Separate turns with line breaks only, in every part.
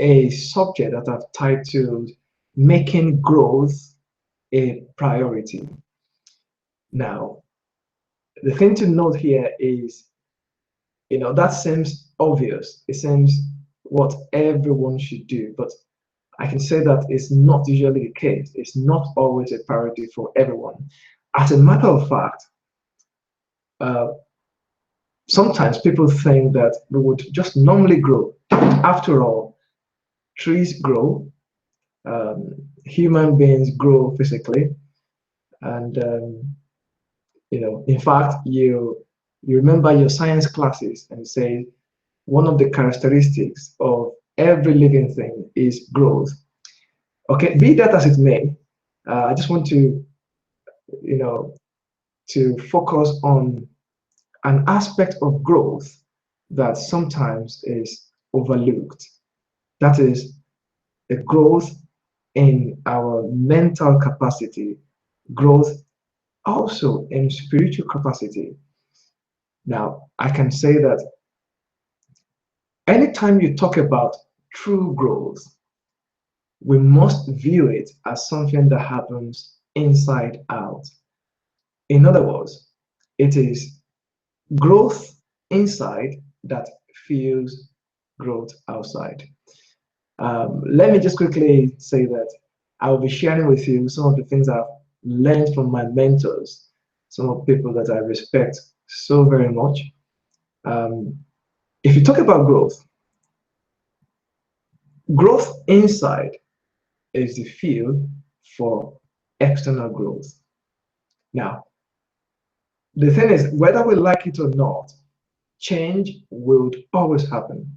a subject that I've titled Making Growth a Priority. Now, the thing to note here is, that seems obvious. It seems what everyone should do, but I can say that it's not usually the case. It's not always a priority for everyone. As a matter of fact, uh, sometimes people think that we would just normally grow. After all, trees grow, human beings grow physically, and in fact, you remember your science classes and say one of the characteristics of every living thing is growth. Okay, be that as it may, I just want you know, to focus on an aspect of growth that sometimes is overlooked. That is the growth in our mental capacity, growth also in spiritual capacity. Now, I can say that anytime you talk about true growth, we must view it as something that happens inside out. In other words, it is growth inside that fuels growth outside. Let me just quickly say that I will be sharing with you some of the things I've learned from my mentors, some of the people that I respect so very much. Um, if you talk about growth, growth inside is the fuel for external growth. Now, the thing is, whether we like it or not, change will always happen.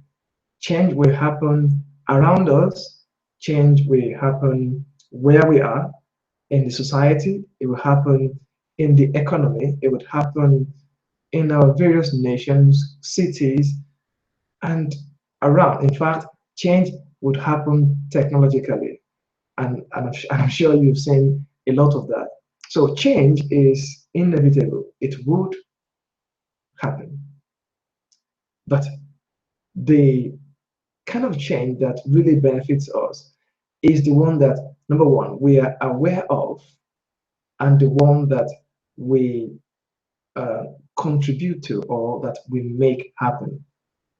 Change will happen around us, change will happen where we are in the society, it will happen in the economy, it would happen in our various nations, cities, and around. In fact, change would happen technologically, and I'm sure you've seen a lot of that. So change is inevitable. It would happen. But the kind of change that really benefits us is the one that, number one, we are aware of, and the one that we uh, contribute to or that we make happen.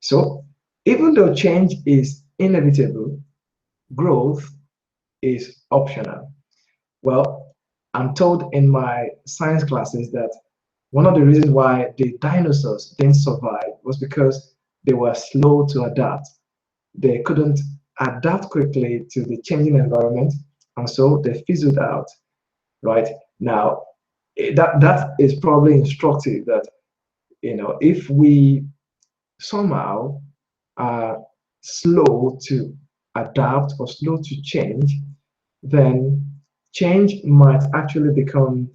So even though change is inevitable, growth is optional. Well, I'm told in my science classes that one of the reasons why the dinosaurs didn't survive was because they were slow to adapt. They couldn't adapt quickly to the changing environment, and so they fizzled out. Right now, that is probably instructive that if we somehow are slow to adapt or slow to change, then change might actually become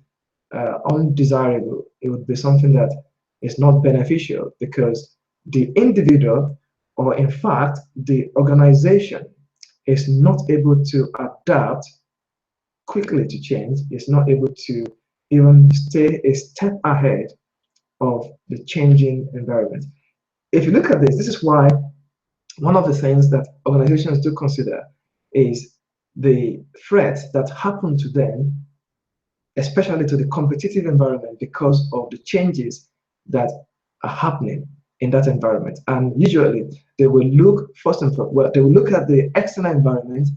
undesirable. It would be something that is not beneficial because the individual, or in fact, the organization, is not able to adapt quickly to change, is not able to even stay a step ahead of the changing environment. If you look at this, this is why one of the things that organizations do consider is the threats that happen to them, especially to the competitive environment, because of the changes that are happening in that environment. And usually they will look first and foremost, well, they will look at the external environment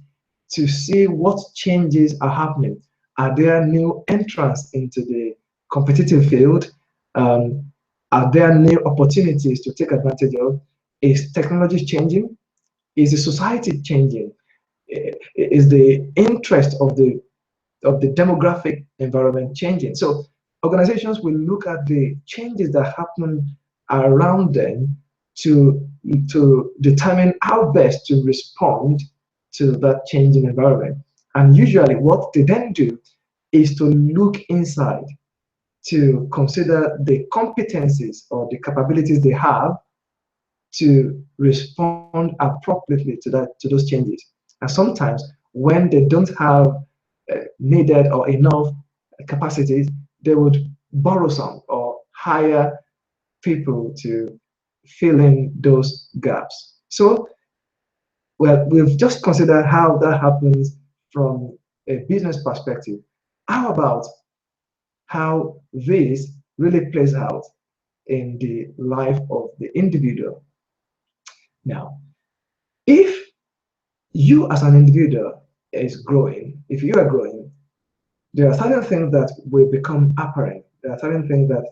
to see what changes are happening. Are there new entrants into the competitive field? Are there new opportunities to take advantage of? Is technology changing? Is the society changing? Is the interest of the demographic environment changing? So organizations will look at the changes that happen around them to determine how best to respond to that changing environment. And usually what they then do is to look inside to consider the competencies or the capabilities they have to respond appropriately to those changes. And sometimes when they don't have needed or enough capacities, they would borrow some or hire people to fill in those gaps. So Well, we've just considered how that happens from a business perspective. How about how this really plays out in the life of the individual? Now, if you as an individual is growing, if you are growing, there are certain things that will become apparent. There are certain things that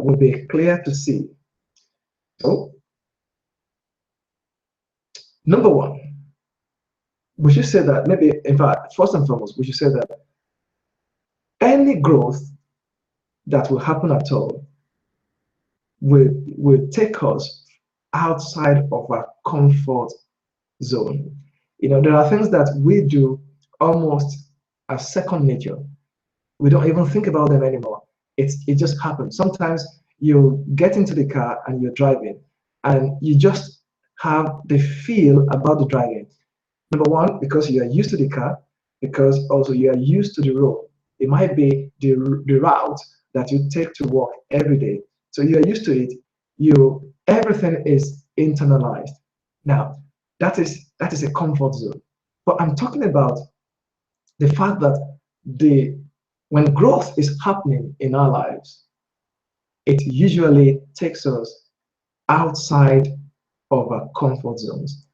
will be clear to see. So, number one, we should say that maybe, in fact, first and foremost, we should say that any growth that will happen at all will take us outside of our comfort zone. You know, there are things that we do almost as second nature. We don't even think about them anymore. It just happens. Sometimes you get into the car and you're driving, and you just have the feel about the driving. Number one, because you are used to the car, because also you are used to the road. It might be the route that you take to work every day. So you are used to it. Everything is internalized. Now, that is a comfort zone. But I'm talking about the fact that the when growth is happening in our lives, it usually takes us outside of our comfort zones.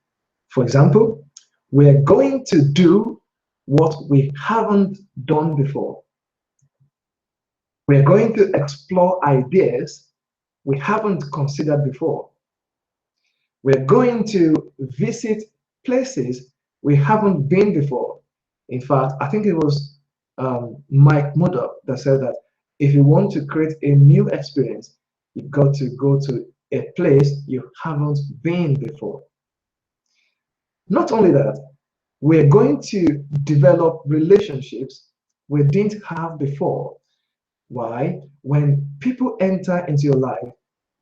For example, we're going to do what we haven't done before. We're going to explore ideas we haven't considered before. We're going to visit places we haven't been before. In fact, I think it was Mike Murdoch that said that if you want to create a new experience, you've got to go to a place you haven't been before. Not only that, we're going to develop relationships we didn't have before. Why? When people enter into your life,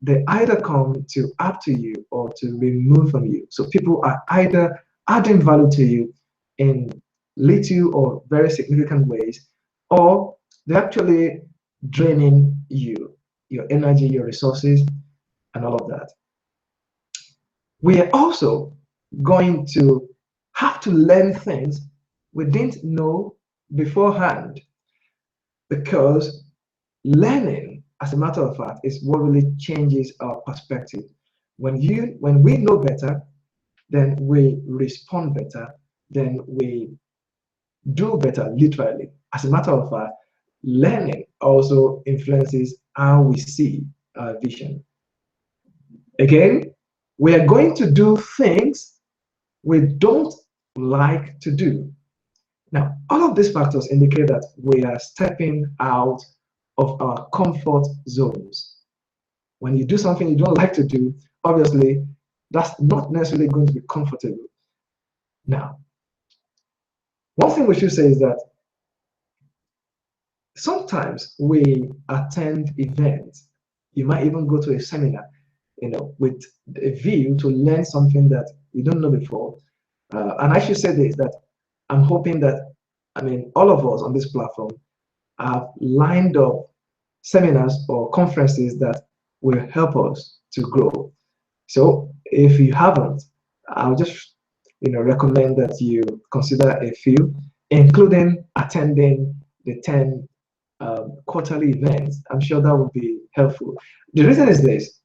they either come to add to you or to remove from you. So people are either adding value to you in little or very significant ways, or they're actually draining you, your energy, your resources, and all of that. We are also going to have to learn things we didn't know beforehand, because learning, as a matter of fact, is what really changes our perspective. When we know better, then we respond better, then we do better, literally. As a matter of fact, learning also influences how we see our vision. Again, we are going to do things we don't like to do. Now, all of these factors indicate that we are stepping out of our comfort zones. When you do something you don't like to do, obviously, that's not necessarily going to be comfortable. Now, one thing we should say is that sometimes we attend events. You might even go to a seminar, with a view to learn something that you don't know before. And I should say this, that I'm hoping that, all of us on this platform have lined up seminars or conferences that will help us to grow. So if you haven't, I'll just recommend that you consider a few, including attending the 10 quarterly events. I'm sure that would be helpful. The reason is this: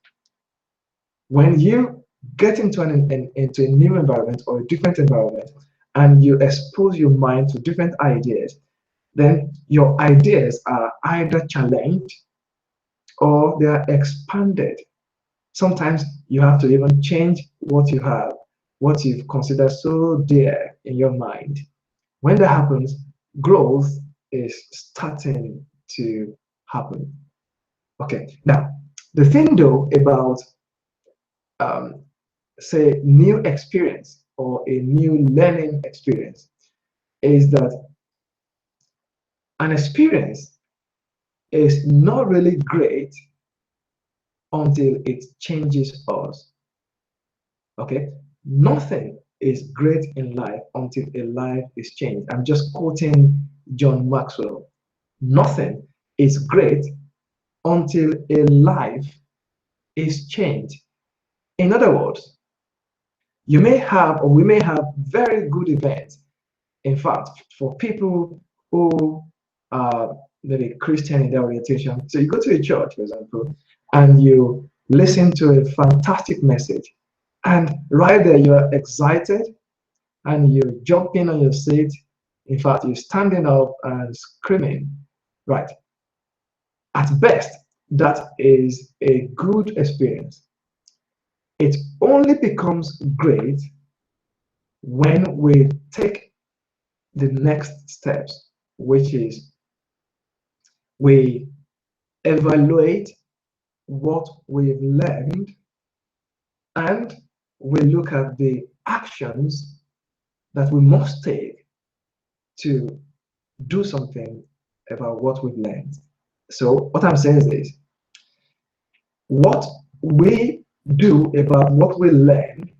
when you get into into a new environment or a different environment, and you expose your mind to different ideas, then your ideas are either challenged or they are expanded. Sometimes you have to even change what you have, what you've considered so dear in your mind. When that happens, growth is starting to happen. Okay, now the thing though about um, say new experience or a new learning experience is that an experience is not really great until it changes us. Okay, nothing is great in life until a life is changed. I'm just quoting John Maxwell. Nothing is great until a life is changed. In other words, You may have, or we may have, very good events. In fact, for people who are maybe Christian in their orientation, so you go to a church, for example, and you listen to a fantastic message, and right there you are excited, and you're jumping on your seat. In fact, you're standing up and screaming. Right. At best, that is a good experience. It only becomes great when we take the next steps, which is we evaluate what we've learned and we look at the actions that we must take to do something about what we've learned. So what I'm saying is this: what we do about what we learn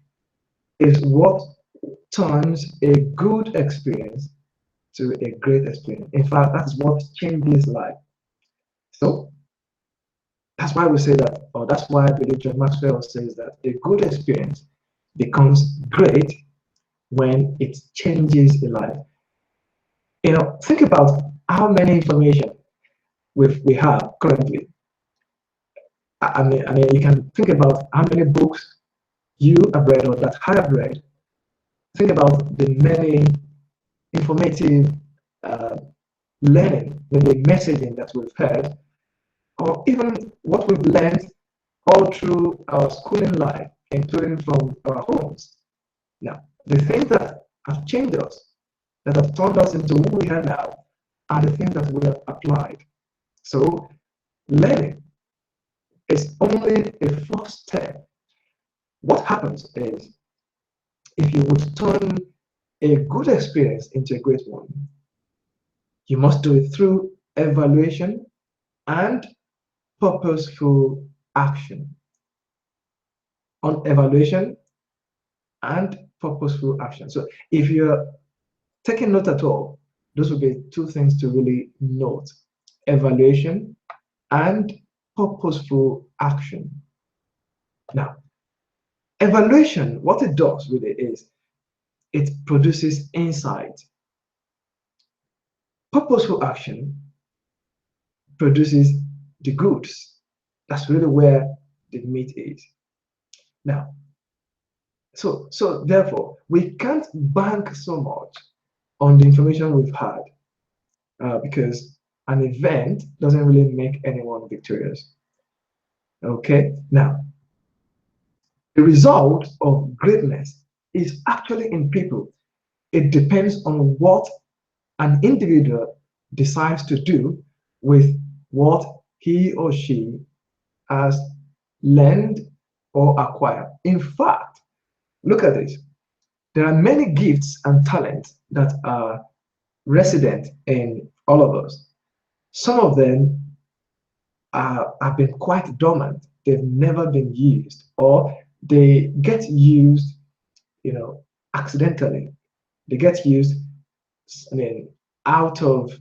is what turns a good experience to a great experience. In fact, that's what changes life. So that's why we say that, or that's why I believe John Maxwell says that a good experience becomes great when it changes a life. Think about how many information we have currently. I mean, you can think about how many books you have read or that I have read. Think about the many informative uh, learning, the messaging that we've heard, or even what we've learned all through our schooling life, including from our homes. Now, the things that have changed us, that have turned us into who we are now, are the things that we have applied. So, learning is only a first step. What happens is, if you would turn a good experience into a great one, you must do it through evaluation and purposeful action. On evaluation and purposeful action. So if you're taking note at all, those would be two things to really note: evaluation and purposeful action. Now, evaluation, what it does really is it produces insight. Purposeful action produces the goods. That's really where the meat is. Now, so therefore, we can't bank so much on the information we've had because an event doesn't really make anyone victorious. Okay, now the result of greatness is actually in people. It depends on what an individual decides to do with what he or she has learned or acquired. In fact, look at this. There are many gifts and talents that are resident in all of us. Some of them have been quite dormant. They've never been used, or they get used, accidentally. They get used, I mean, out of,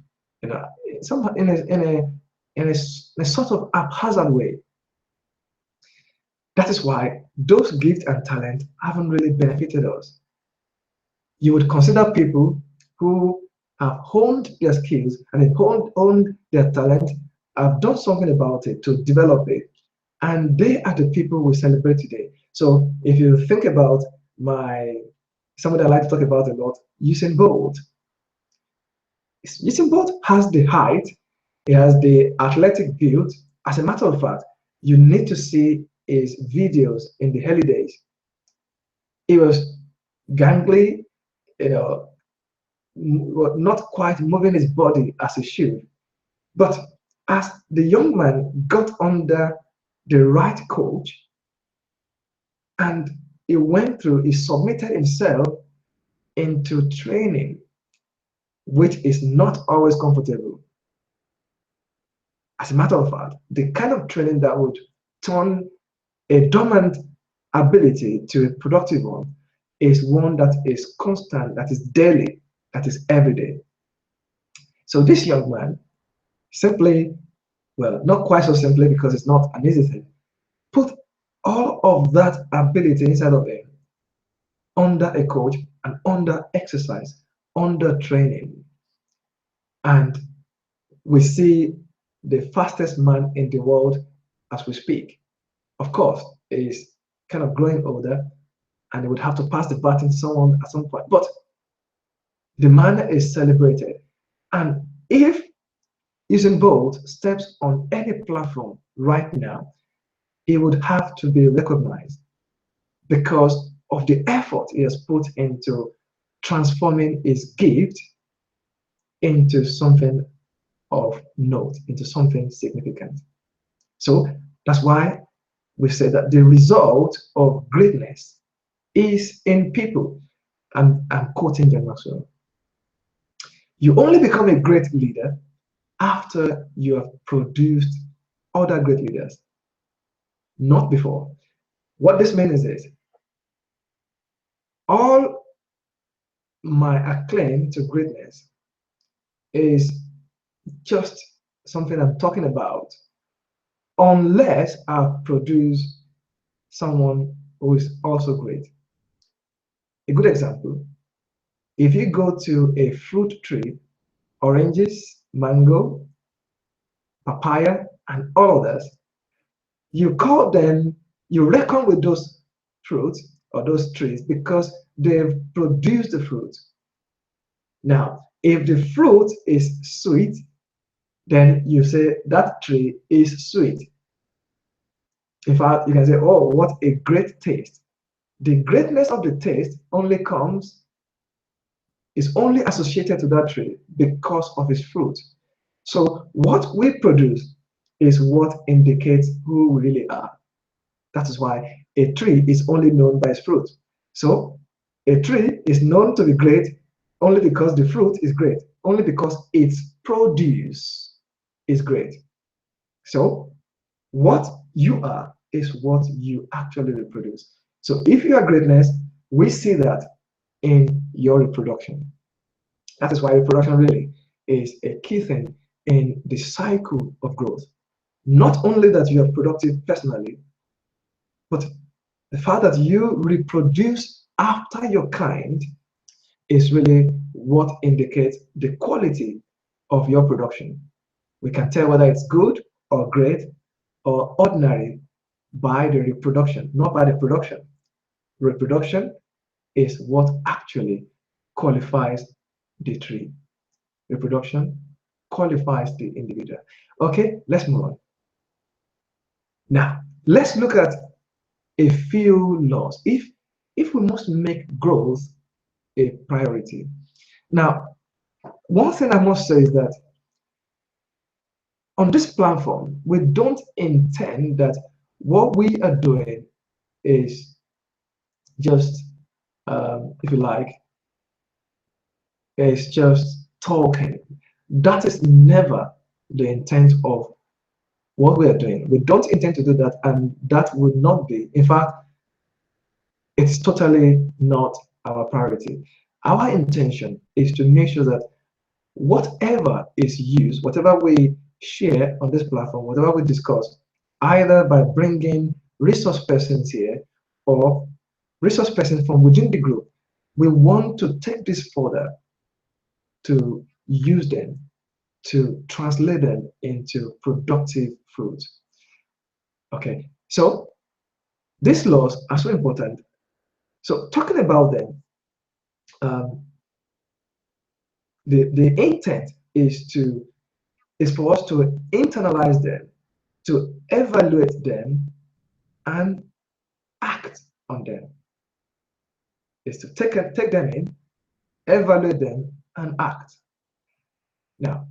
some in a sort of haphazard way. That is why those gifts and talents haven't really benefited us. You would consider people who have honed their skills and then honed their talent, have done something about it to develop it, and they are the people we celebrate today. So if you think about somebody I like to talk about a lot, Usain Bolt. Usain Bolt has the height, he has the athletic build. As a matter of fact, you need to see his videos in the early days. He was gangly, not quite moving his body as he should. But as the young man got under the right coach and he submitted himself into training, which is not always comfortable. As a matter of fact, the kind of training that would turn a dormant ability to a productive one is one that is constant, that is daily, that is everyday. So this young man simply, well, not quite so simply because it's not an easy thing, put all of that ability inside of him under a coach and under exercise, under training. And we see the fastest man in the world as we speak. Of course, is kind of growing older and he would have to pass the baton to someone at some point. But the man is celebrated. And if Usain Bolt steps on any platform right now, he would have to be recognized because of the effort he has put into transforming his gift into something of note, into something significant. So that's why we say that the result of greatness is in people. And I'm quoting John Maxwell. You only become a great leader after you have produced other great leaders, not before. What this means is this: all my acclaim to greatness is just something I'm talking about unless I produce someone who is also great. A good example, if you go to a fruit tree, oranges, mango, papaya, and all others, you call them, you reckon with those fruits or those trees because they've produced the fruit. Now, if the fruit is sweet, then you say that tree is sweet. In fact, you can say, oh, what a great taste. The greatness of the taste only comes, is only associated to that tree because of its fruit. So what we produce is what indicates who we really are. That is why a tree is only known by its fruit. So a tree is known to be great only because the fruit is great, only because its produce is great. So what you are is what you actually reproduce. So if you are greatness, we see that in your reproduction. That is why reproduction really is a key thing in the cycle of growth. Not only that you are productive personally, but the fact that you reproduce after your kind is really what indicates the quality of your production. We can tell whether it's good or great or ordinary by the reproduction, not by the production. Reproduction is what actually qualifies the tree. Reproduction qualifies the individual. Okay, let's move on. Now, let's look at a few laws. If we must make growth a priority. Now, one thing I must say is that on this platform, we don't intend that what we are doing is just, if you like, is just talking. That is never the intent of what we are doing. We don't intend to do that, and that would not be. In fact, it's totally not our priority. Our intention is to make sure that whatever is used, whatever we share on this platform, whatever we discuss, either by bringing resource persons here or resource persons from within the group, we want to take this further to use them, to translate them into productive fruit. Okay, so these laws are so important. So talking about them, the intent is for us to internalize them, to evaluate them, and act on them. Is to take them in, evaluate them, and act. Now,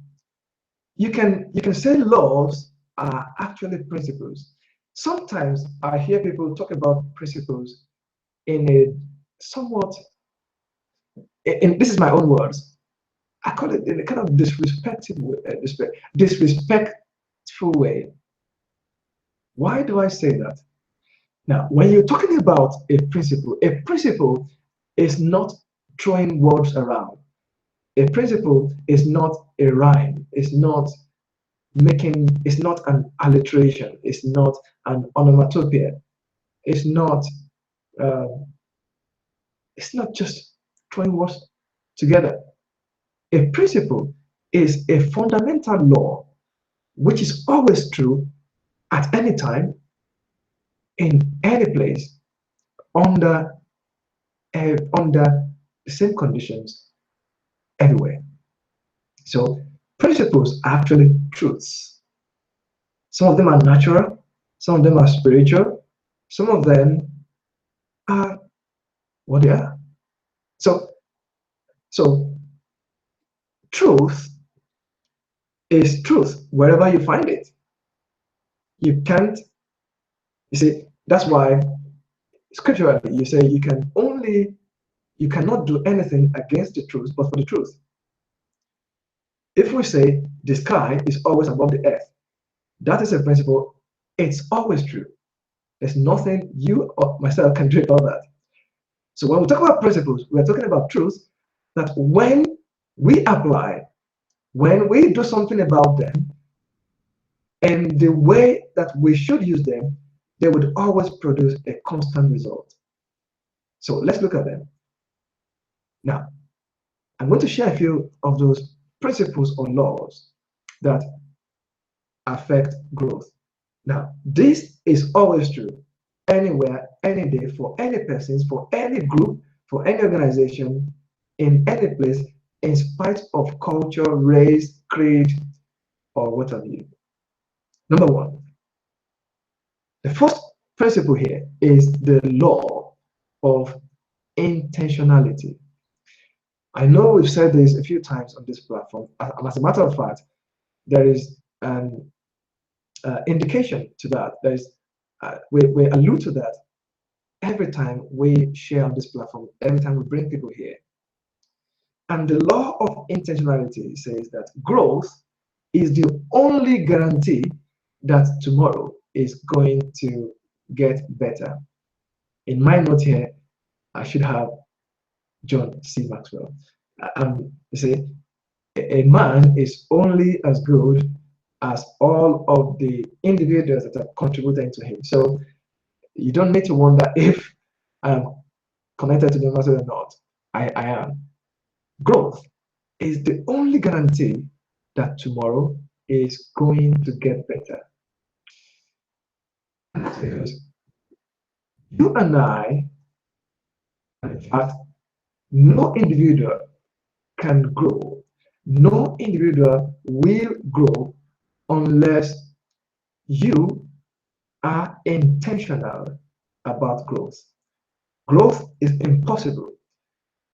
you can say laws are actually principles. Sometimes I hear people talk about principles in a somewhat, in this is my own words, I call it in a kind of disrespectful way. Why do I say that? Now, when you're talking about a principle is not throwing words around. A principle is not a rhyme. It's not an alliteration. It's not an onomatopoeia. It's not, uh, It's not just throwing words together. A principle is a fundamental law which is always true at any time, in any place, under under the same conditions everywhere. So principles are actually truths. Some of them are natural, some of them are spiritual, some of them are what they are. So, so truth is truth wherever you find it. You can't, you see, that's why scripturally you say you cannot do anything against the truth but for the truth. If we say the sky is always above the earth, that is a principle, it's always true. There's nothing you or myself can do about that. So when we talk about principles, we're talking about truths that when we apply, when we do something about them, and the way that we should use them, they would always produce a constant result. So let's look at them. Now, I'm going to share a few of those principles or laws that affect growth. Now, this is always true anywhere, any day, for any persons, for any group, for any organization, in any place, in spite of culture, race, creed, or what have you. Number one, the first principle here is the law of intentionality. I know we've said this a few times on this platform, and as a matter of fact, there is an indication to that. We allude to that every time we share on this platform, every time we bring people here. And the law of intentionality says that growth is the only guarantee that tomorrow is going to get better. In my note here, I should have John C. Maxwell. You see, a man is only as good as all of the individuals that are contributing to him. So you don't need to wonder if I'm connected to the master or not. I am. Growth is the only guarantee that tomorrow is going to get better. And that's because you and I, in fact, no individual can grow. No individual will grow unless you are intentional about growth. Growth is impossible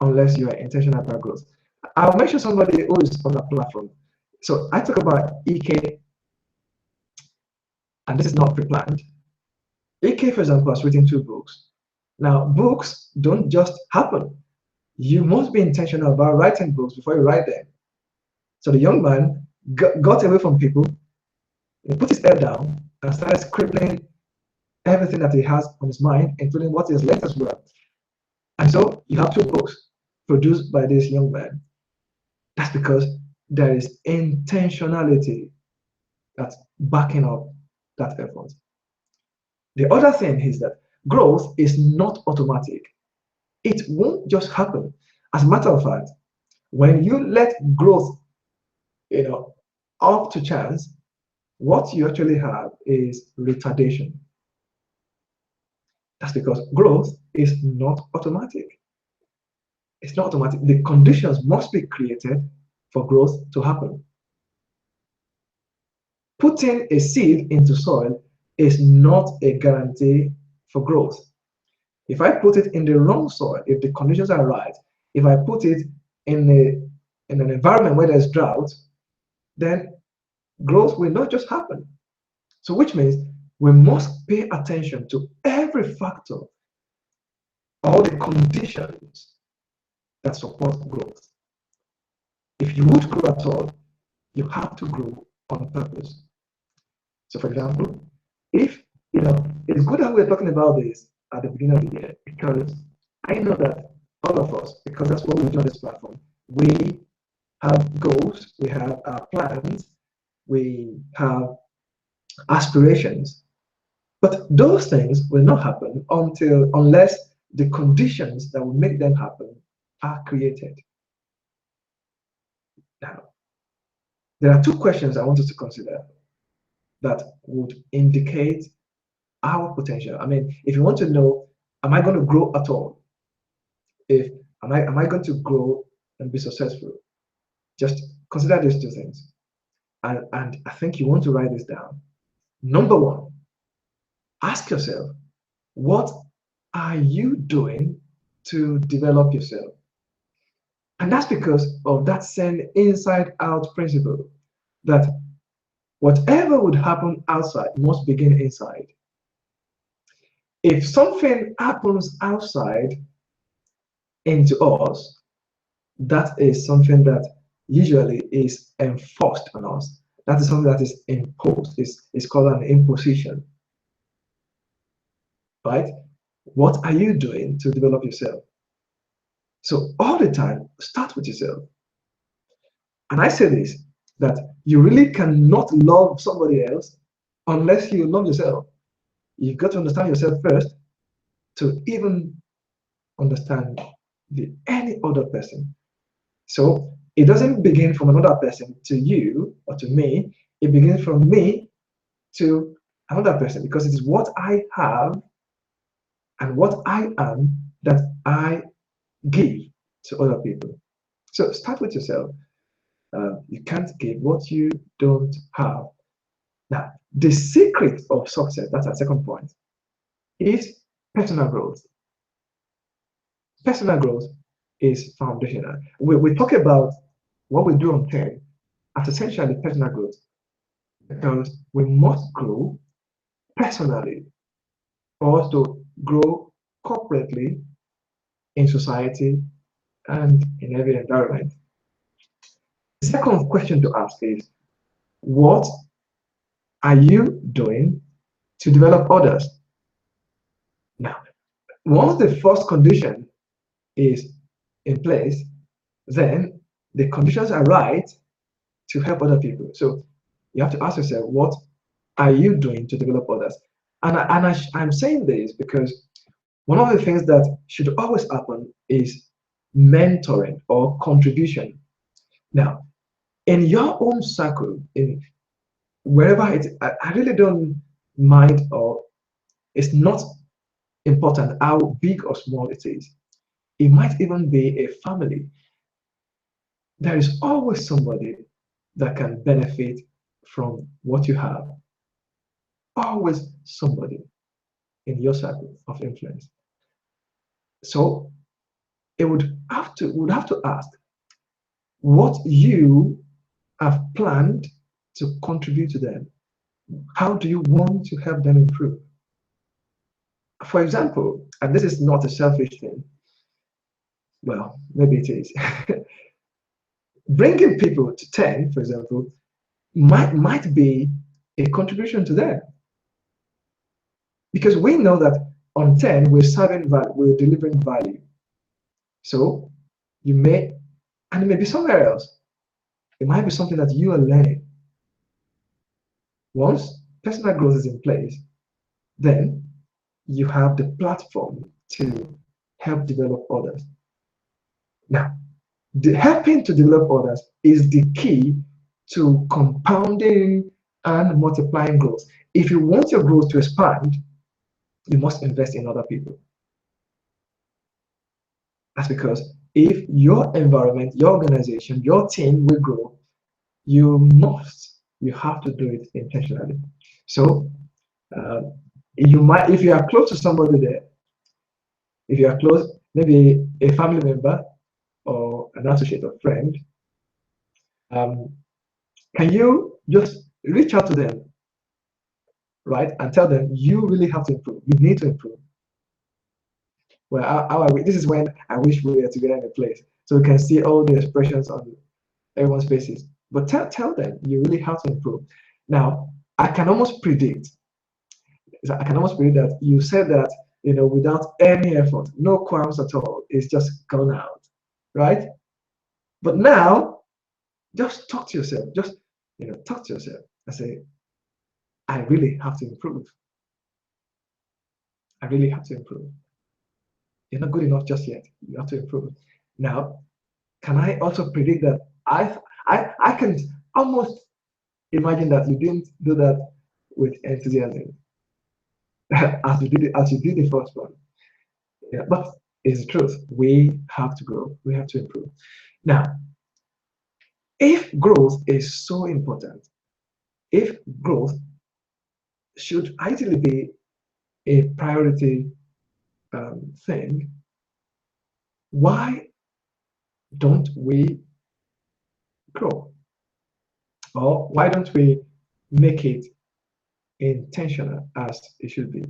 unless you are intentional about growth. I'll mention somebody who is on the platform. So I talk about EK, and this is not pre-planned. EK, for example, has written 2 books. Now, books don't just happen. You must be intentional about writing books before you write them. So the young man got away from people, he put his head down and started scribbling everything that he has on his mind, including what his letters were. And so you have 2 books produced by this young man. That's because there is intentionality that's backing up that effort. The other thing is that growth is not automatic. It won't just happen. As a matter of fact, when you let growth, up to chance, what you actually have is retardation. That's because growth is not automatic. It's not automatic. The conditions must be created for growth to happen. Putting a seed into soil is not a guarantee for growth. If I put it in the wrong soil, if the conditions are right, if I put it in an environment where there's drought, then growth will not just happen. So which means we must pay attention to every factor, all the conditions that support growth. If you would grow at all, you have to grow on purpose. So for example, if it's good that we're talking about this at the beginning of the year, because I know that all of us, because that's what we do on this platform, we have goals, we have plans, we have aspirations, but those things will not happen unless the conditions that will make them happen are created. Now, there are two questions I want us to consider that would indicate our potential. I mean, if you want to know, am I going to grow at all? If am I going to grow and be successful? Just consider these two things. And I think you want to write this down. Number one, ask yourself, what are you doing to develop yourself? And that's because of that same inside out principle that whatever would happen outside must begin inside. If something happens outside into us, that is something that usually is enforced on us. That is something that is imposed. It's called an imposition. Right? What are you doing to develop yourself? So all the time, start with yourself. And I say this, that you really cannot love somebody else unless you love yourself. You've got to understand yourself first to even understand any other person. So it doesn't begin from another person to you or to me. It begins from me to another person, because it is what I have and what I am that I give to other people. So start with yourself. You can't give what you don't have. Now, the secret of success, that's our second point, is personal growth. Personal growth is foundational. We talk about what we do on TED as essentially personal growth, because we must grow personally for us to grow corporately in society and in every environment. The second question to ask is, what are you doing to develop others? Now, once the first condition is in place, then the conditions are right to help other people. So you have to ask yourself, what are you doing to develop others? I'm saying this because one of the things that should always happen is mentoring or contribution. Now, in your own circle, in wherever it, I really don't mind, or it's not important how big or small it is. It might even be a family. There is always somebody that can benefit from what you have. Always somebody in your circle of influence. So it would have to ask what you have planned to contribute to them. How do you want to help them improve? For example, and this is not a selfish thing, well, maybe it is. Bringing people to 10, for example, might be a contribution to them. Because we know that on 10, we're serving value, we're delivering value. So you may, and it may be somewhere else. It might be something that you are learning. Once personal growth is in place, then you have the platform to help develop others. Now, helping to develop others is the key to compounding and multiplying growth. If you want your growth to expand, you must invest in other people. That's because if your environment, your organization, your team will grow, you have to do it intentionally. So you might, if you are close to somebody there, if you are close, maybe a family member or an associate or friend, can you just reach out to them, right, and tell them you really have to improve. You need to improve. Well, how are we? This is when I wish we were together in a place so we can see all the expressions on everyone's faces. But tell them you really have to improve. Now, I can almost predict. I can almost predict that you said that, without any effort, no qualms at all. It's just gone out, right? But now, just talk to yourself. Just talk to yourself and say, I really have to improve. I really have to improve. You're not good enough just yet. You have to improve. Now, can I also predict that I can almost imagine that you didn't do that with enthusiasm as you did the first one. Yeah, but it's the truth. We have to grow. We have to improve. Now, if growth is so important, if growth should ideally be a priority thing, why don't we grow? Or why don't we make it intentional as it should be?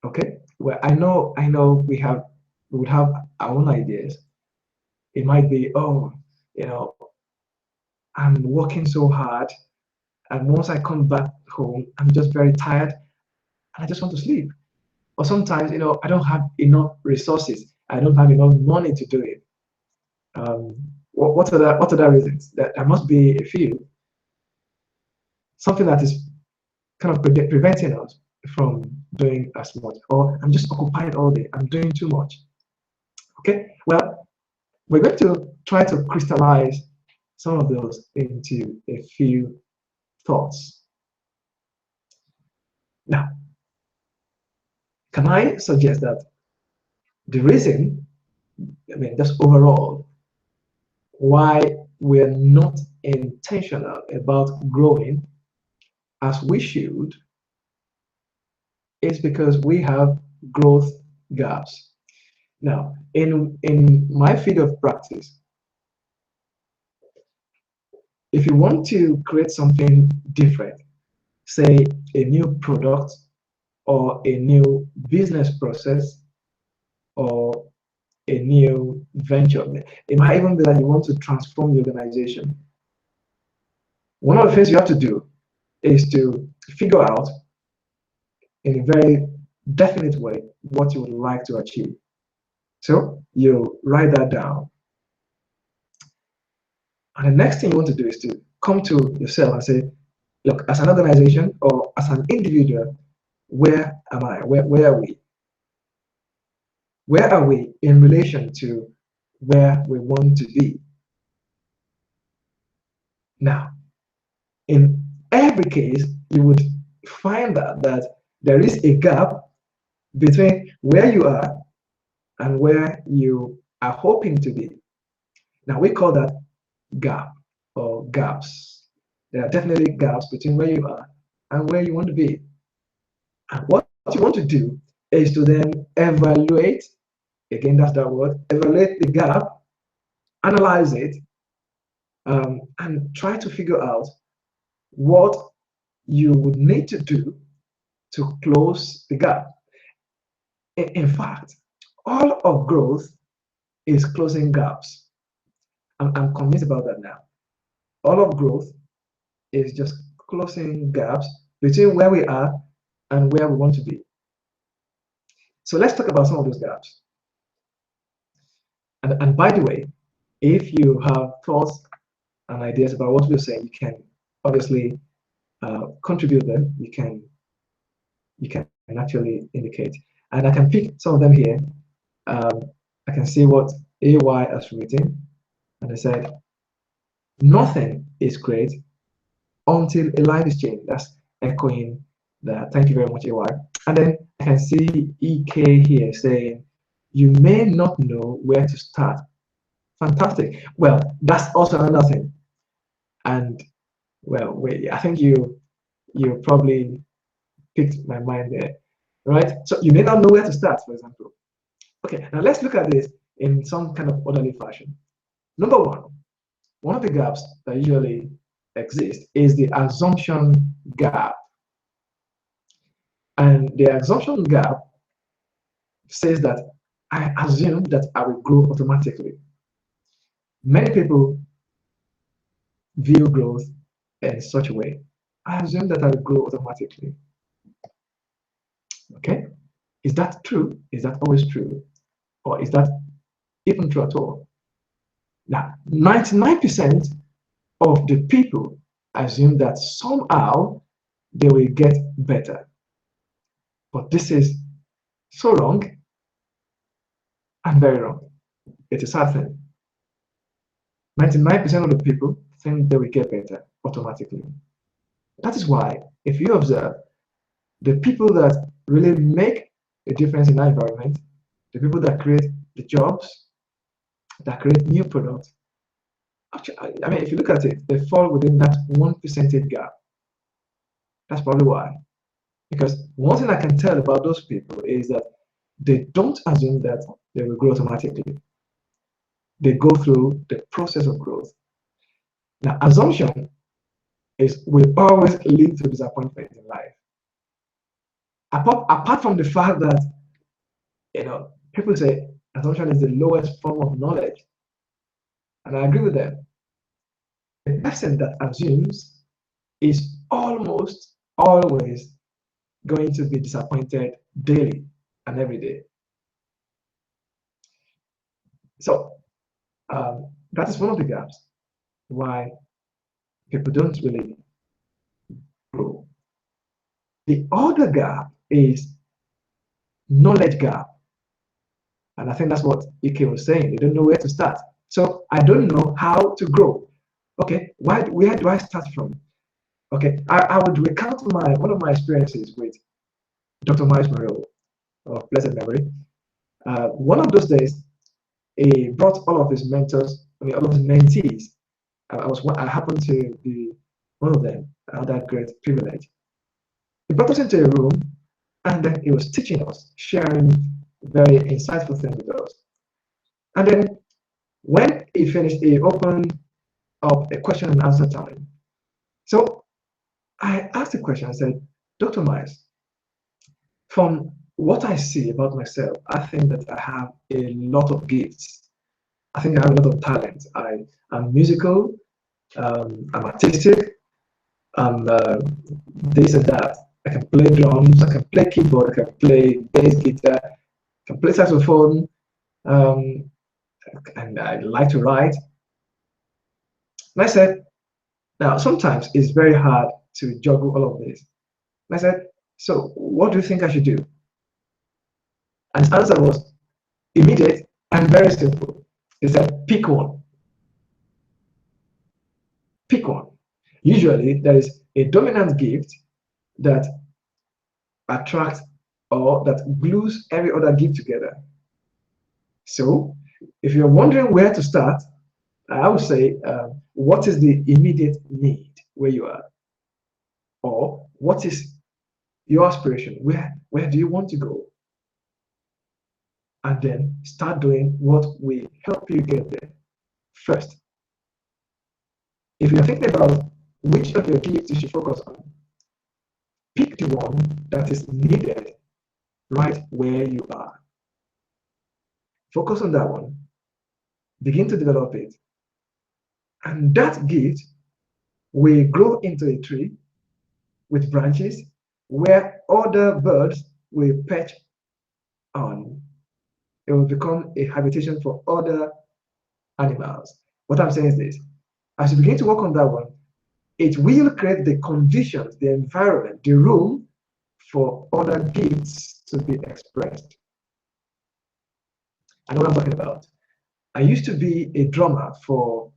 Okay. Well, I know we would have our own ideas. It might be, oh, you know, I'm working so hard, and once I come back home, I'm just very tired, and I just want to sleep. Or sometimes, I don't have enough resources. I don't have enough money to do it. What are the reasons? That there must be a few, something that is kind of preventing us from doing as much. Or I'm just occupied all day. I'm doing too much. Okay. Well, we're going to try to crystallize some of those into a few thoughts. Now, can I suggest that the reason, just overall, why we're not intentional about growing as we should is because we have growth gaps. Now, in my field of practice, if you want to create something different, say a new product or a new business process or a new venture, it might even be that you want to transform the organization. One of the things you have to do is to figure out in a very definite way what you would like to achieve. So you write that down. And the next thing you want to do is to come to yourself and say, look, as an organization or as an individual, where am I? Where are we? Where are we in relation to where we want to be? Now, in every case, you would find that there is a gap between where you are and where you are hoping to be. Now, we call that gap or gaps. There are definitely gaps between where you are and where you want to be. And what you want to do is to then evaluate, again, that's that word, evaluate the gap, analyze it, and try to figure out what you would need to do to close the gap. In fact, all of growth is closing gaps. I'm convinced about that now. All of growth is just closing gaps between where we are and where we want to be. So let's talk about some of those gaps. And by the way, if you have thoughts and ideas about what we're saying, you can obviously contribute them. You can actually indicate, and I can pick some of them here. I can see what AY has written, and I said, nothing is great until a life is changed. That's echoing that. Thank you very much, AY. And then I can see EK here saying, you may not know where to start. Fantastic. Well, that's also another thing. And well, wait, I think you probably picked my mind there, right? So you may not know where to start, for example. Okay, now let's look at this in some kind of orderly fashion. Number one of the gaps that usually exist is the assumption gap. And the assumption gap says that I assume that I will grow automatically. Many people view growth in such a way. I assume that I will grow automatically. Okay? Is that true? Is that always true? Or is that even true at all? Now, 99% of the people assume that somehow they will get better. But this is So wrong and very wrong. It's a sad thing. 99% of the people think they will get better automatically. That is why, if you observe, the people that really make a difference in our environment, the people that create the jobs, that create new products, actually, I mean, if you look at it, they fall within that 1% gap. That's probably why. Because one thing I can tell about those people is that they don't assume that they will grow automatically. They go through the process of growth. Now, assumption will always lead to disappointment in life. Apart from the fact that people say assumption is the lowest form of knowledge, and I agree with them. The person that assumes is almost always going to be disappointed daily and every day. So that is one of the gaps why people don't really grow. The other gap is knowledge gap. And I think that's what Ike was saying. They don't know where to start. So I don't know how to grow. Okay, where do I start from? Okay, I would recount one of my experiences with Dr. Miles Morrell of blessed memory. One of those days, he brought all of his mentors, all of his mentees. I happened to be one of them. I had that great privilege. He brought us into a room, and then he was teaching us, sharing very insightful things with us. And then when he finished, he opened up a question and answer time. So I asked the question. I said, Dr. Miles, from what I see about myself, I think that I have a lot of gifts. I think I have a lot of talent. I'm musical, I'm artistic, I'm this and that. I can play drums, I can play keyboard, I can play bass guitar, I can play saxophone, and I like to write. And I said, now sometimes it's very hard to juggle all of this. And I said, so what do you think I should do? And his answer was immediate and very simple. He said, pick one. Pick one. Usually there is a dominant gift that attracts or that glues every other gift together. So if you're wondering where to start, I would say, what is the immediate need where you are? Or what is your aspiration? Where do you want to go? And then start doing what will help you get there first. If you're thinking about which of your gifts you should focus on, pick the one that is needed right where you are. Focus on that one. Begin to develop it. And that gift will grow into a tree with branches where other birds will perch on. It will become a habitation for other animals. What I'm saying is this: as you begin to work on that one, it will create the conditions, the environment, the room for other gifts to be expressed. I know what I'm talking about. I used to be a drummer for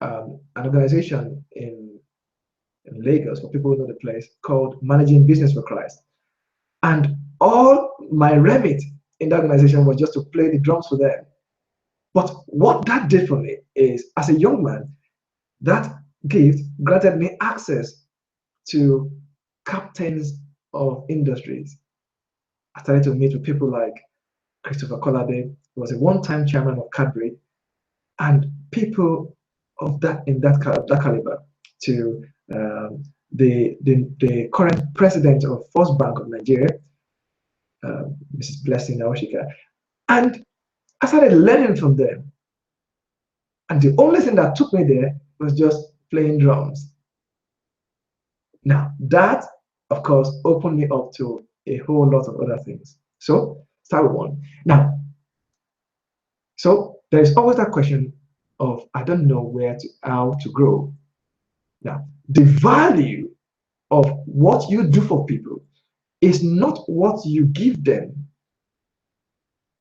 an organization in Lagos, for people who know the place, called Managing Business for Christ. And all my remit in the organization was just to play the drums for them. But what that did for me is, as a young man, that gift granted me access to captains of industries. I started to meet with people like Christopher Collade, who was a one-time chairman of Cadbury, and people of that that caliber, to the current president of First Bank of Nigeria, Mrs. Blessing Awashika, and I started learning from them. And the only thing that took me there was just playing drums. Now, that, of course, opened me up to a whole lot of other things. So, start with one. Now, so there is always that question of, I don't know how to grow. Now, the value of what you do for people is not what you give them,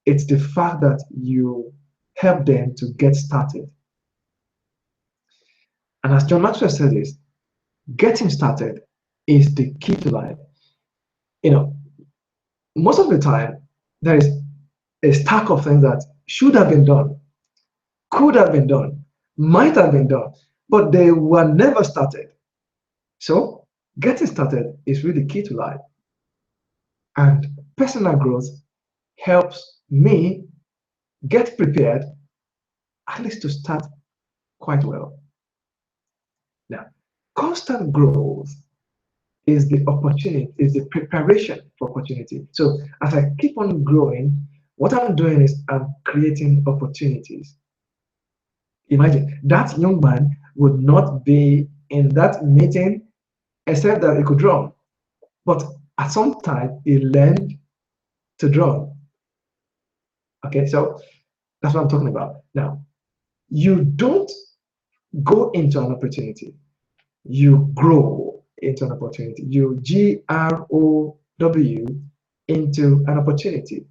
It's the fact that you help them to get started. And as John Maxwell said this, getting started is the key to life. You know, most of the time, there is a stack of things that should have been done, could have been done, might have been done, but they were never started. So getting started is really key to life. And personal growth helps me get prepared at least to start quite well. Now, constant growth is the opportunity, is the preparation for opportunity. So as I keep on growing, what I'm doing is I'm creating opportunities. Imagine that young man would not be in that meeting except that he could draw. But at some time he learned to draw. Okay, so that's what I'm talking about. Now, you don't go into an opportunity, you grow into an opportunity. You GROW into an opportunity.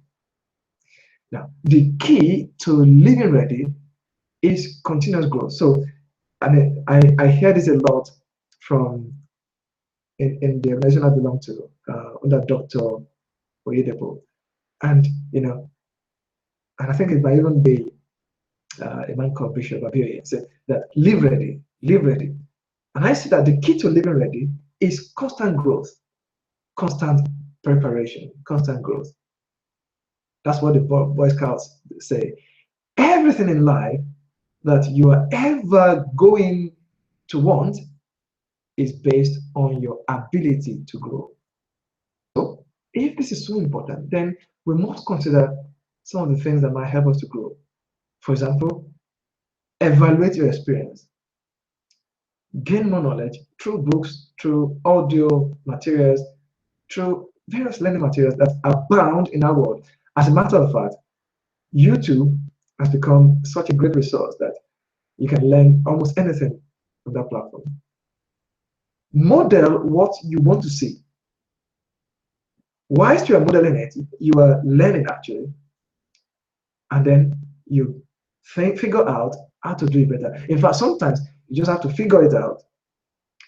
Now, the key to living ready is continuous growth. So, and I hear this a lot from in the organization I belong to, under Dr. Oyedepo. And, and I think it might even be a man called Bishop Abioye said that live ready, live ready. And I see that the key to living ready is constant growth, constant preparation, constant growth. That's what the Boy Scouts say. Everything in life that you are ever going to want is based on your ability to grow. So, if this is so important, then we must consider some of the things that might help us to grow. For example, evaluate your experience. Gain more knowledge through books, through audio materials, through various learning materials that abound in our world. As a matter of fact, YouTube has become such a great resource that you can learn almost anything from that platform. Model what you want to see. Whilst you are modeling it, you are learning actually, and then you figure out how to do it better. In fact, sometimes you just have to figure it out.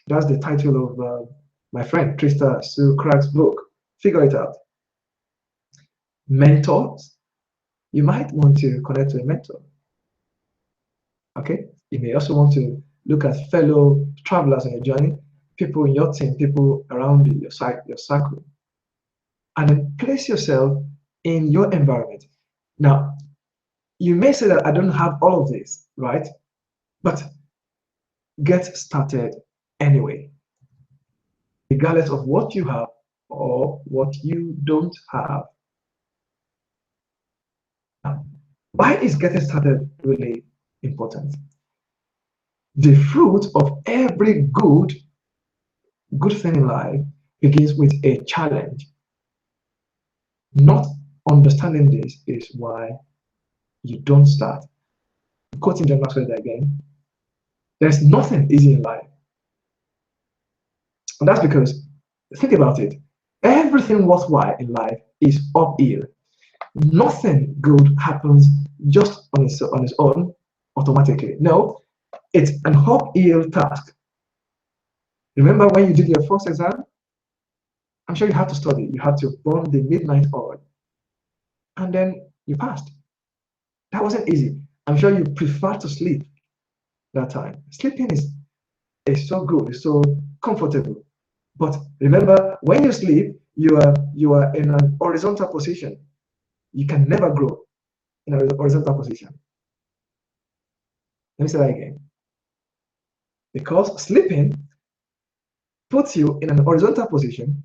That's the title of my friend Trista Sue Crack's book, Figure It Out. Mentors. You might want to connect to a mentor. Okay, you may also want to look at fellow travelers on your journey, people in your team, people around you, your circle, and then place yourself in your environment. Now, you may say that I don't have all of this, right? But get started anyway, regardless of what you have or what you don't have. Now, why is getting started really important? The fruit of every good thing in life begins with a challenge. Not understanding this is why you don't start. Quoting John Maxwell again, there's nothing easy in life. And that's because, think about it, everything worthwhile in life is uphill. Nothing good happens just on its own automatically. No, it's an uphill task. Remember when you did your first exam? I'm sure you had to study. You had to burn the midnight oil. And then you passed. That wasn't easy. I'm sure you prefer to sleep that time. Sleeping is so good, it's so comfortable. But remember, when you sleep, you are in an horizontal position. You can never grow in a horizontal position. Let me say that again. Because sleeping puts you in an horizontal position,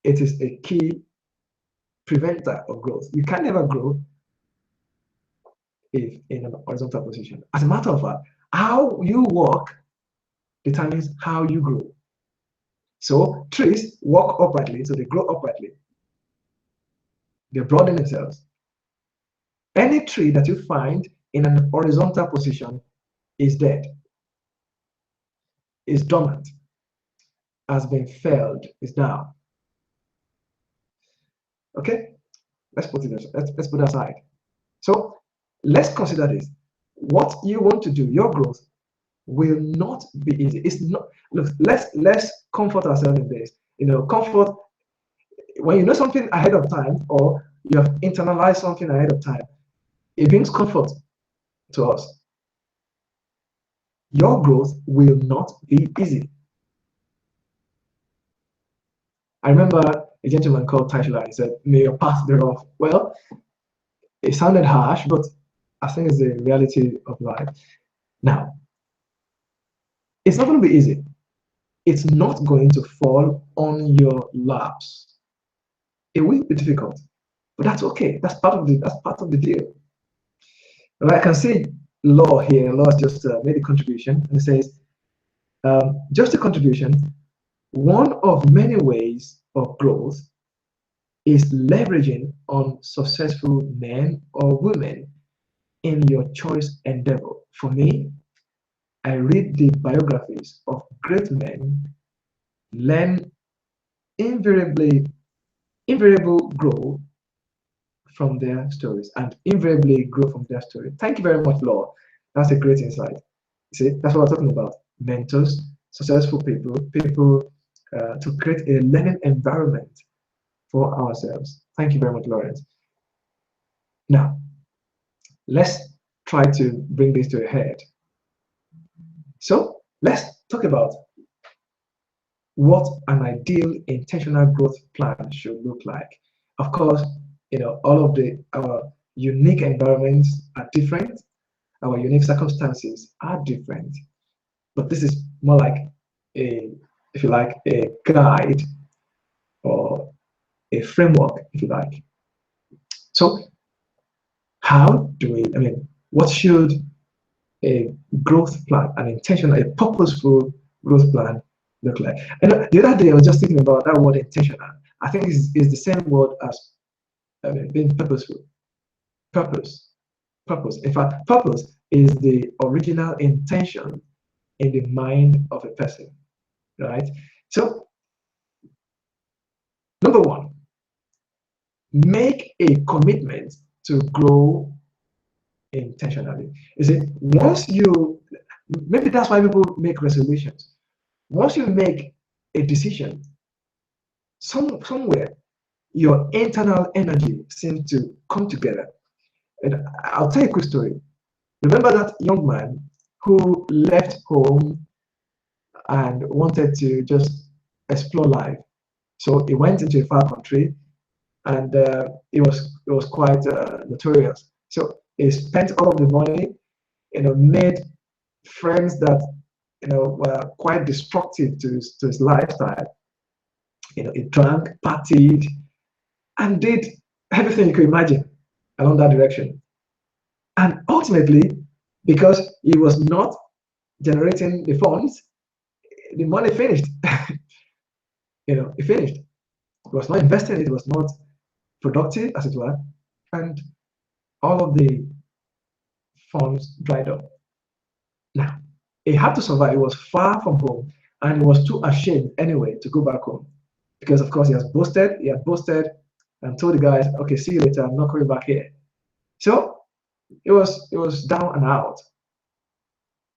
it is a key preventer of growth. You can never grow if in an horizontal position. As a matter of fact, how you walk determines how you grow. So trees walk uprightly, so they grow uprightly. They broaden themselves. Any tree that you find in an horizontal position is dead, is dormant, has been felled, is down. Okay? let's put it aside. So let's consider this. What you want to do, your growth, will not be easy. It's not. Look, let's comfort ourselves in this. Comfort when you know something ahead of time, or you have internalized something ahead of time. It brings comfort to us. Your growth will not be easy. I remember a gentleman called Tashla. He said, "May your path be rough." Well, it sounded harsh, but I think it's the reality of life. Now, it's not going to be easy. It's not going to fall on your laps. It will be difficult, but that's okay. That's part of the deal. And I can see Law here. Law just made a contribution, and it says, just a contribution. One of many ways of growth is leveraging on successful men or women in your choice endeavor. For me, I read the biographies of great men, learn invariable grow from their stories, and invariably grow from their story. Thank you very much, Law. That's a great insight. See, that's what I'm talking about. Mentors, successful people to create a learning environment for ourselves. Thank you very much, Lawrence. Now, let's try to bring this to a head. So let's talk about what an ideal intentional growth plan should look like. Of course, all of our unique environments are different, our unique circumstances are different, but this is more like if you like, a guide or a framework, if you like. So how do we, what should a growth plan, an intentional, a purposeful growth plan look like? And the other day I was just thinking about that word intentional. I think is the same word as being purposeful. Purpose. In fact, purpose is the original intention in the mind of a person, right? So, number one, make a commitment to grow intentionally. You see, maybe that's why people make resolutions. Once you make a decision, somewhere your internal energy seems to come together. And I'll tell you a quick story. Remember that young man who left home and wanted to just explore life. So he went into a far country, and it was quite notorious. So he spent all of the money, made friends that were quite destructive to his lifestyle. He drank, partied, and did everything you could imagine along that direction. And ultimately, because he was not generating the funds, the money finished. It finished. It was not invested, it was not productive, as it were, and all of the funds dried up. Now, he had to survive. He was far from home, and he was too ashamed anyway to go back home because, of course, he had boasted and told the guys, "Okay, see you later. I'm not coming back here." So it was down and out,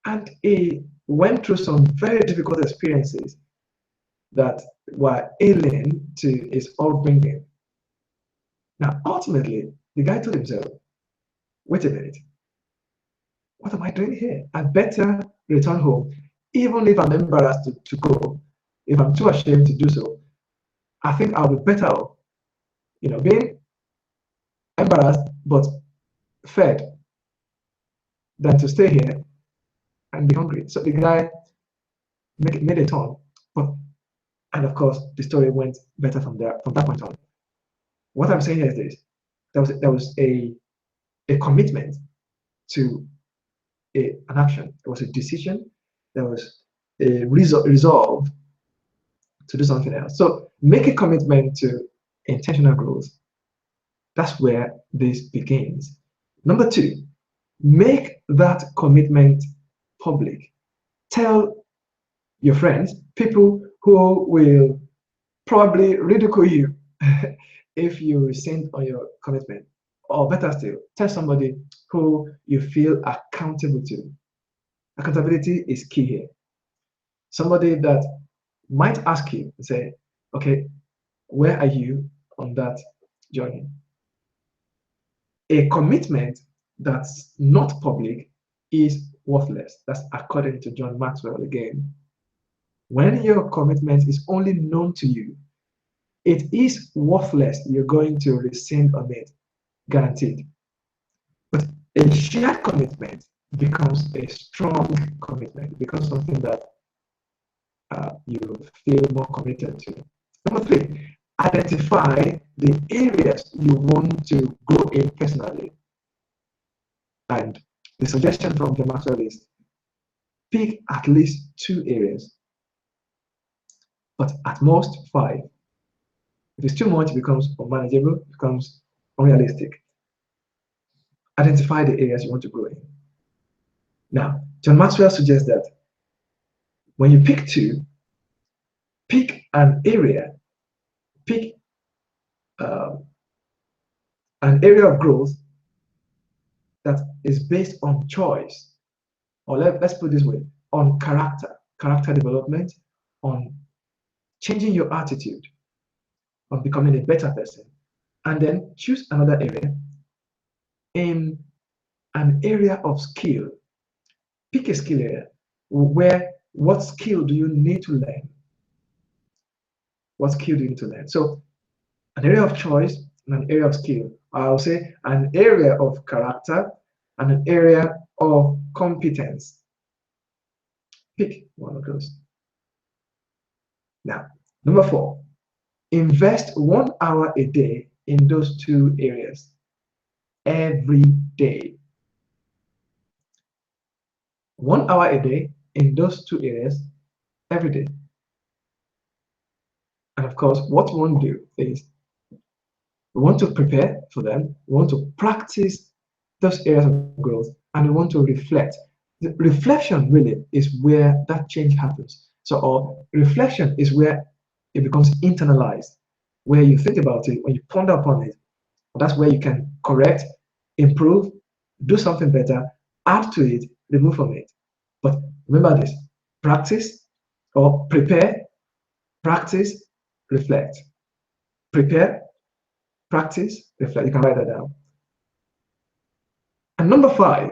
and he went through some very difficult experiences that were alien to his upbringing. Now, ultimately, the guy told himself, "Wait a minute, what am I doing here? I better return home, even if I'm embarrassed to go. If I'm too ashamed to do so, I think I'll be better off, being embarrassed but fed than to stay here and be hungry." So the guy made a turn, and of course, the story went better from that point on. What I'm saying here is this: there was a commitment to an action. There was a decision. There was a resolve to do something else. So make a commitment to intentional growth. That's where this begins. Number two, make that commitment public. Tell your friends, people who will probably ridicule you, if you rescind on your commitment, or better still, tell somebody who you feel accountable to. Accountability is key here. Somebody that might ask you and say, okay, where are you on that journey? A commitment that's not public is worthless. That's according to John Maxwell again. When your commitment is only known to you, it is worthless. You're going to rescind on it, guaranteed. But a shared commitment becomes a strong commitment, it becomes something that you feel more committed to. Number three, identify the areas you want to grow in personally. And the suggestion from the master is pick at least 2 areas, but at most 5. If it's too much, it becomes unmanageable, it becomes unrealistic. Identify the areas you want to grow in. Now, John Maxwell suggests that when you pick 2, pick an area, pick an area of growth that is based on choice, or let's put it this way, on character development, on changing your attitude, on becoming a better person. And then choose another area in an area of skill. Pick a skill area where what skill do you need to learn? What skill do you need to learn? So an area of choice and an area of skill. I'll say an area of character and an area of competence. Pick one of those. Now, number 4, invest 1 hour a day in those 2 areas every day. 1 hour a day in those 2 areas every day. And of course, what we want to do is we want to prepare for them, we want to practice those areas of growth, and we want to reflect. The reflection really is where that change happens. So, or reflection is where it becomes internalized, where you think about it, when you ponder upon it, that's where you can correct, improve, do something better, add to it, remove from it. But remember this: practice or prepare, practice, reflect. Prepare, practice, reflect. You can write that down. And number 5,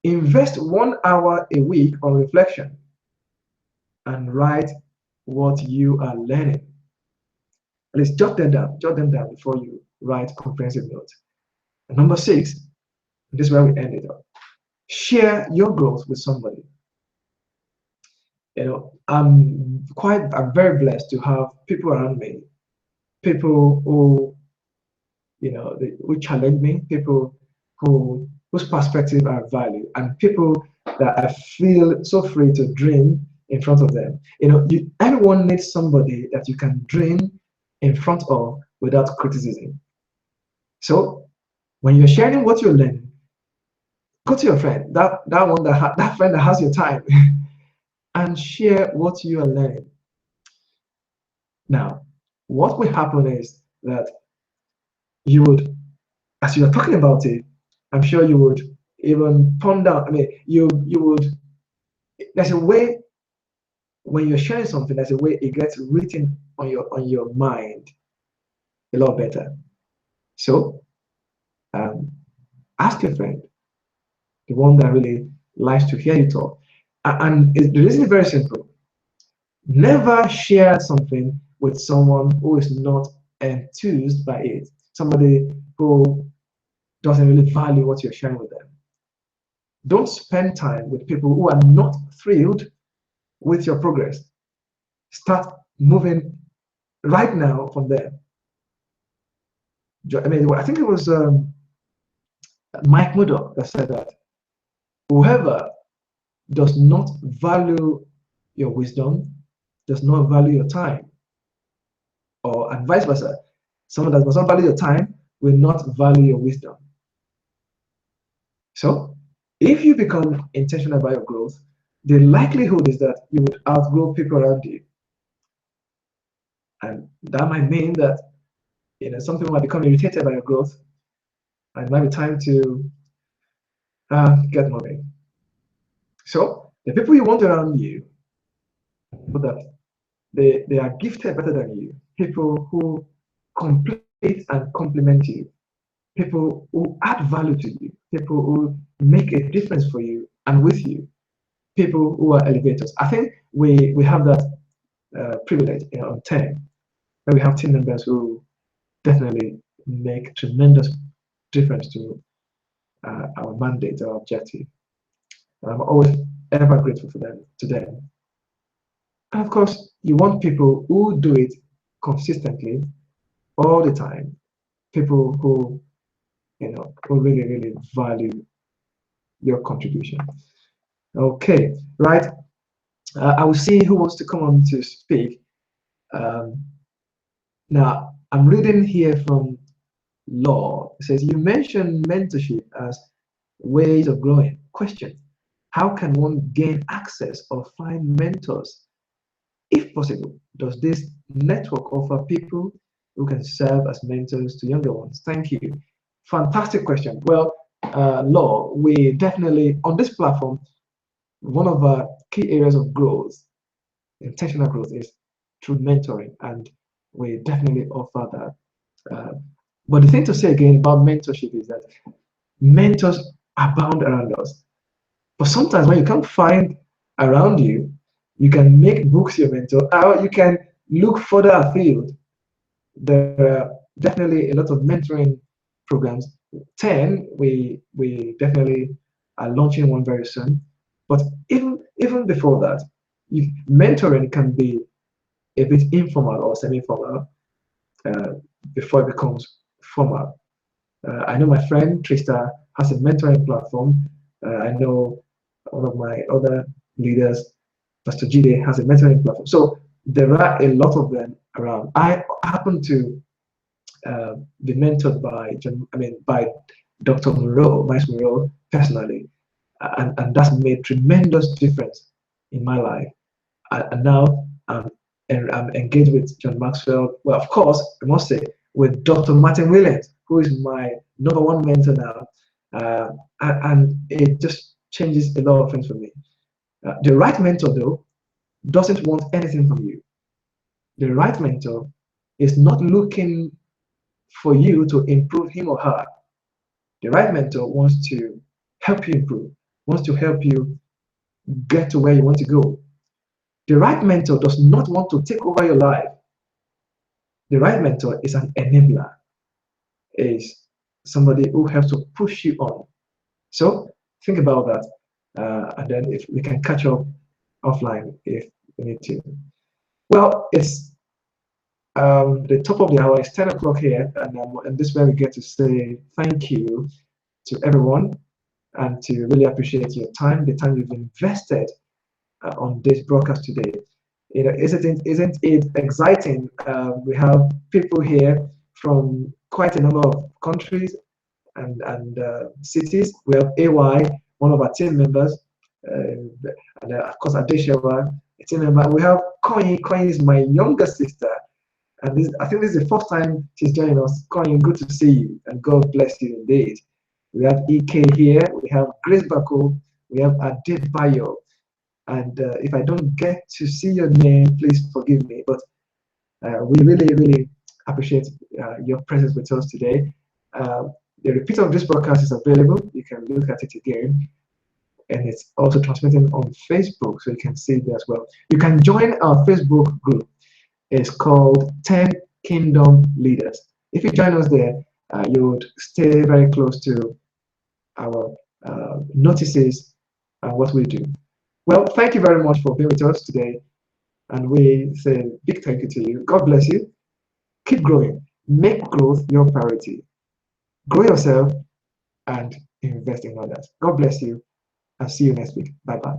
invest 1 hour a week on reflection and write what you are learning. At least jot them down before you write comprehensive notes. And number 6, this is where we end it up. Share your growth with somebody. You know, I'm very blessed to have people around me, people who, you know, who challenge me, people whose perspective I value, and people that I feel so free to dream in front of them. You know, everyone needs somebody that you can dream in front of without criticism. So when you're sharing what you're learning, go to your friend, that friend that has your time, and share what you are learning. Now, what will happen is that you would, as you are talking about it, I'm sure you would even ponder. I mean, you would. There's a way when you're sharing something. There's a way it gets written on your mind a lot better. So, ask your friend, the one that really likes to hear you talk, and the reason is very simple. Never share something with someone who is not enthused by it. Somebody who doesn't really value what you're sharing with them. Don't spend time with people who are not thrilled with your progress. Start moving right now from there. I mean, I think it was Mike Murdoch that said that whoever does not value your wisdom does not value your time, and vice versa. Someone that does not value your time will not value your wisdom. So, if you become intentional about your growth, the likelihood is that you would outgrow people around you. And that might mean that some people might become irritated by your growth, and it might be time to get moving. So the people you want around you, people that they are gifted better than you, people who complete and complement you, people who add value to you, people who make a difference for you and with you, people who are elevators. I think we have that privilege on 10, where we have team members who definitely make tremendous difference to our mandate, our objective. And I'm always ever grateful for them to them. And of course, you want people who do it consistently all the time. People who who really, really value your contribution. Okay, right. I will see who wants to come on to speak. Um, Now, I'm reading here from Law. It says, you mentioned mentorship as ways of growing. Question, how can one gain access or find mentors? If possible, does this network offer people who can serve as mentors to younger ones? Thank you. Fantastic question. Well, Law, we definitely, on this platform, one of our key areas of growth, intentional growth, is through mentoring, and we definitely offer that. But the thing to say again about mentorship is that mentors abound around us. But sometimes when you can't find around you, you can make books your mentor, or you can look further afield. There are definitely a lot of mentoring programs. 10, we definitely are launching one very soon. But even before that, mentoring can be a bit informal or semi-formal uh, before it becomes formal. I know my friend Trista has a mentoring platform. I know one of my other leaders, Pastor Jide, has a mentoring platform. So there are a lot of them around. I happen to be mentored by Dr. Moreau, Miles Moreau, personally, and that's made tremendous difference in my life. And now I'm engaged with John Maxwell. Well, of course, I must say, with Dr. Martin Williams, who is my number one mentor now. And it just changes a lot of things for me. The right mentor, though, doesn't want anything from you. The right mentor is not looking for you to improve him or her. The right mentor wants to help you improve, wants to help you get to where you want to go. The right mentor does not want to take over your life. The right mentor is an enabler, is somebody who helps to push you on. So think about that, and then if we can catch up offline if we need to. Well, it's the top of the hour. It's 10 o'clock here, and this is where we get to say thank you to everyone and to really appreciate your time, the time you've invested on this broadcast today. Isn't it exciting? We have people here from quite a number of countries and cities. We have AY, one of our team members, and of course Adeshewa, a team member. We have Koyin. Koyin is my younger sister, and I think this is the first time she's joining us. Koyin, good to see you, and God bless you indeed. We have EK here. We have Grace Bako. We have Adebayo. And if I don't get to see your name, please forgive me. But we really, really appreciate your presence with us today. The repeat of this broadcast is available. You can look at it again. And it's also transmitting on Facebook, so you can see it as well. You can join our Facebook group. It's called 10 Kingdom Leaders. If you join us there, you would stay very close to our notices and what we do. Well, thank you very much for being with us today. And we say a big thank you to you. God bless you. Keep growing. Make growth your priority. Grow yourself and invest in others. God bless you, and see you next week. Bye-bye.